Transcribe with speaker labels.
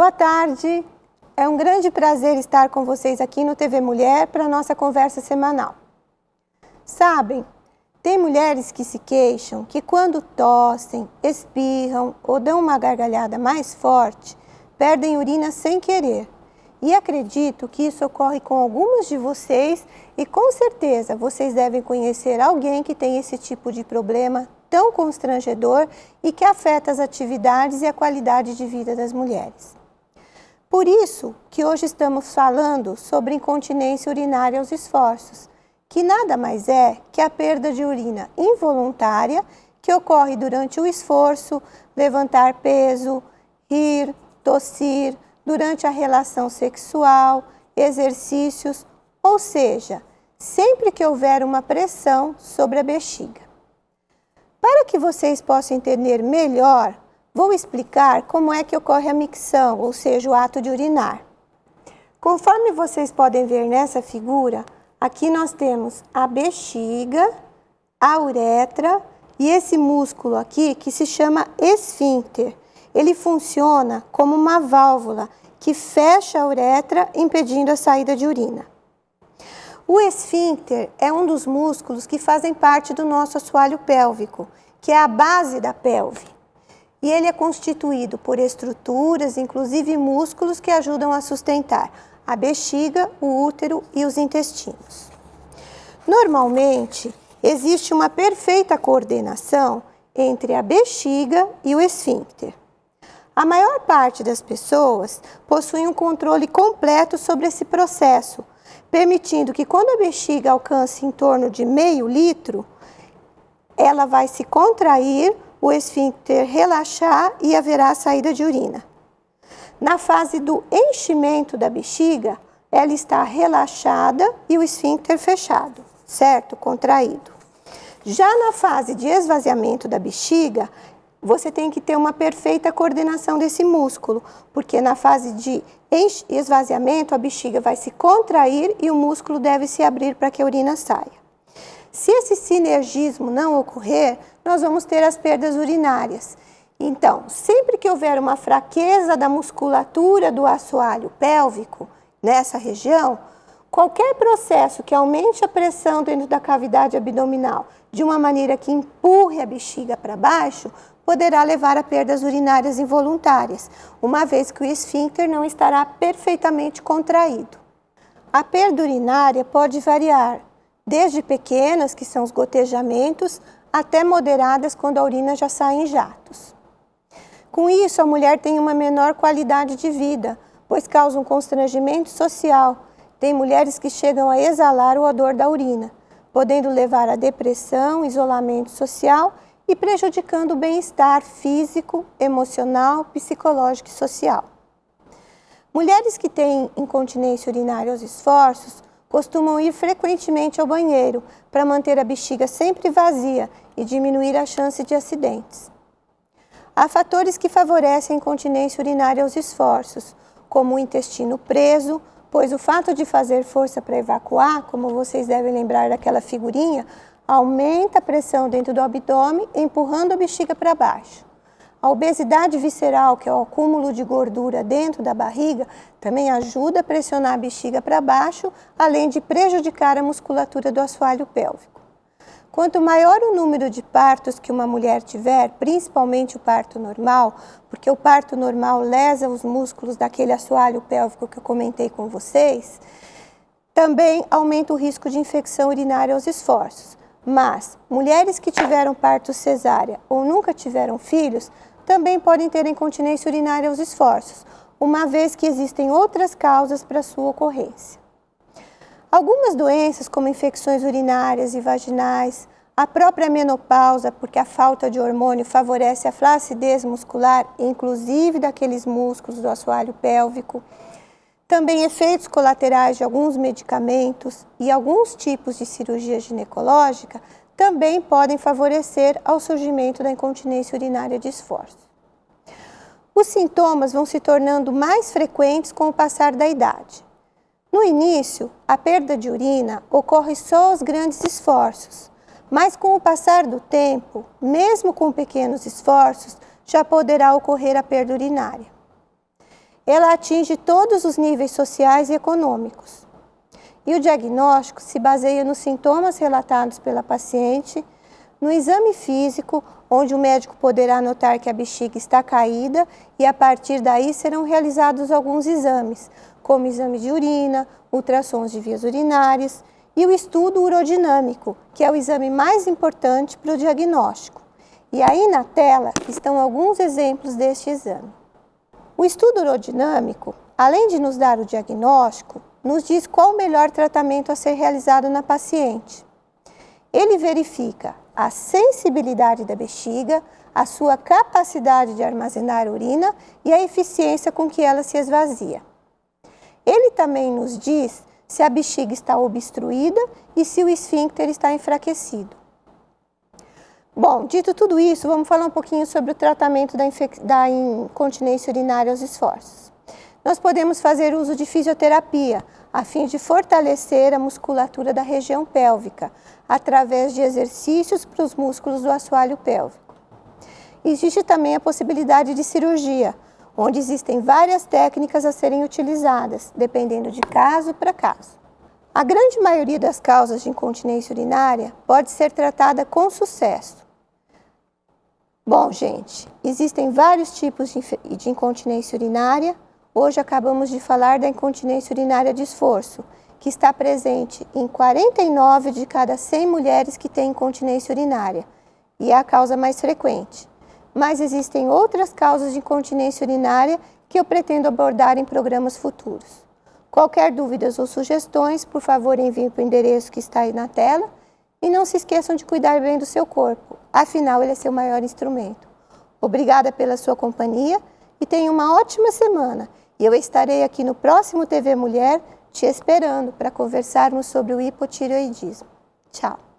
Speaker 1: Boa tarde, é um grande prazer estar com vocês aqui no TV Mulher para a nossa conversa semanal. Sabem, tem mulheres que se queixam que quando tossem, espirram ou dão uma gargalhada mais forte, perdem urina sem querer. E acredito que isso ocorre com algumas de vocês e com certeza vocês devem conhecer alguém que tem esse tipo de problema tão constrangedor e que afeta as atividades e a qualidade de vida das mulheres. Por isso que hoje estamos falando sobre incontinência urinária aos esforços, que nada mais é que a perda de urina involuntária que ocorre durante o esforço, levantar peso, rir, tossir, durante a relação sexual, exercícios, ou seja, sempre que houver uma pressão sobre a bexiga. Para que vocês possam entender melhor, vou explicar como é que ocorre a micção, ou seja, o ato de urinar. Conforme vocês podem ver nessa figura, aqui nós temos a bexiga, a uretra e esse músculo aqui que se chama esfíncter. Ele funciona como uma válvula que fecha a uretra, impedindo a saída de urina. O esfíncter é um dos músculos que fazem parte do nosso assoalho pélvico, que é a base da pelve. E ele é constituído por estruturas, inclusive músculos, que ajudam a sustentar a bexiga, o útero e os intestinos. Normalmente, existe uma perfeita coordenação entre a bexiga e o esfíncter. A maior parte das pessoas possui um controle completo sobre esse processo, permitindo que quando a bexiga alcance em torno de meio litro, ela vai se contrair, o esfíncter relaxar e haverá a saída de urina. Na fase do enchimento da bexiga, ela está relaxada e o esfíncter fechado, certo? Contraído. Já na fase de esvaziamento da bexiga, você tem que ter uma perfeita coordenação desse músculo, porque na fase de esvaziamento a bexiga vai se contrair e o músculo deve se abrir para que a urina saia. Se esse sinergismo não ocorrer, nós vamos ter as perdas urinárias. Então, sempre que houver uma fraqueza da musculatura do assoalho pélvico, nessa região, qualquer processo que aumente a pressão dentro da cavidade abdominal de uma maneira que empurre a bexiga para baixo, poderá levar a perdas urinárias involuntárias, uma vez que o esfíncter não estará perfeitamente contraído. A perda urinária pode variar, desde pequenas, que são os gotejamentos, até moderadas, quando a urina já sai em jatos. Com isso, a mulher tem uma menor qualidade de vida, pois causa um constrangimento social. Tem mulheres que chegam a exalar o odor da urina, podendo levar a depressão, isolamento social e prejudicando o bem-estar físico, emocional, psicológico e social. Mulheres que têm incontinência urinária aos esforços costumam ir frequentemente ao banheiro para manter a bexiga sempre vazia e diminuir a chance de acidentes. Há fatores que favorecem a incontinência urinária aos esforços, como o intestino preso, pois o fato de fazer força para evacuar, como vocês devem lembrar daquela figurinha, aumenta a pressão dentro do abdômen, empurrando a bexiga para baixo. A obesidade visceral, que é o acúmulo de gordura dentro da barriga, também ajuda a pressionar a bexiga para baixo, além de prejudicar a musculatura do assoalho pélvico. Quanto maior o número de partos que uma mulher tiver, principalmente o parto normal, porque o parto normal lesa os músculos daquele assoalho pélvico que eu comentei com vocês, também aumenta o risco de infecção urinária aos esforços. Mas mulheres que tiveram parto cesárea ou nunca tiveram filhos também podem ter incontinência urinária aos esforços, uma vez que existem outras causas para sua ocorrência. Algumas doenças, como infecções urinárias e vaginais, a própria menopausa, porque a falta de hormônio favorece a flacidez muscular, inclusive daqueles músculos do assoalho pélvico, também efeitos colaterais de alguns medicamentos e alguns tipos de cirurgia ginecológica também podem favorecer ao surgimento da incontinência urinária de esforço. Os sintomas vão se tornando mais frequentes com o passar da idade. No início, a perda de urina ocorre só aos grandes esforços, mas com o passar do tempo, mesmo com pequenos esforços, já poderá ocorrer a perda urinária. ela atinge todos os níveis sociais e econômicos. E o diagnóstico se baseia nos sintomas relatados pela paciente, no exame físico, onde o médico poderá notar que a bexiga está caída e a partir daí serão realizados alguns exames, como exame de urina, ultrassons de vias urinárias e o estudo urodinâmico, que é o exame mais importante para o diagnóstico. E aí na tela estão alguns exemplos deste exame. O estudo urodinâmico, além de nos dar o diagnóstico, nos diz qual o melhor tratamento a ser realizado na paciente. Ele verifica a sensibilidade da bexiga, a sua capacidade de armazenar urina e a eficiência com que ela se esvazia. Ele também nos diz se a bexiga está obstruída e se o esfíncter está enfraquecido. Bom, dito tudo isso, vamos falar um pouquinho sobre o tratamento da incontinência urinária aos esforços. Nós podemos fazer uso de fisioterapia, a fim de fortalecer a musculatura da região pélvica, através de exercícios para os músculos do assoalho pélvico. Existe também a possibilidade de cirurgia, onde existem várias técnicas a serem utilizadas, dependendo de caso para caso. A grande maioria das causas de incontinência urinária pode ser tratada com sucesso. Bom, gente, existem vários tipos de incontinência urinária. Hoje acabamos de falar da incontinência urinária de esforço, que está presente em 49 de cada 100 mulheres que têm incontinência urinária, e é a causa mais frequente. Mas existem outras causas de incontinência urinária que eu pretendo abordar em programas futuros. Qualquer dúvidas ou sugestões, por favor, enviem para o endereço que está aí na tela e não se esqueçam de cuidar bem do seu corpo, afinal ele é seu maior instrumento. Obrigada pela sua companhia e tenha uma ótima semana. E eu estarei aqui no próximo TV Mulher te esperando para conversarmos sobre o hipotireoidismo. Tchau!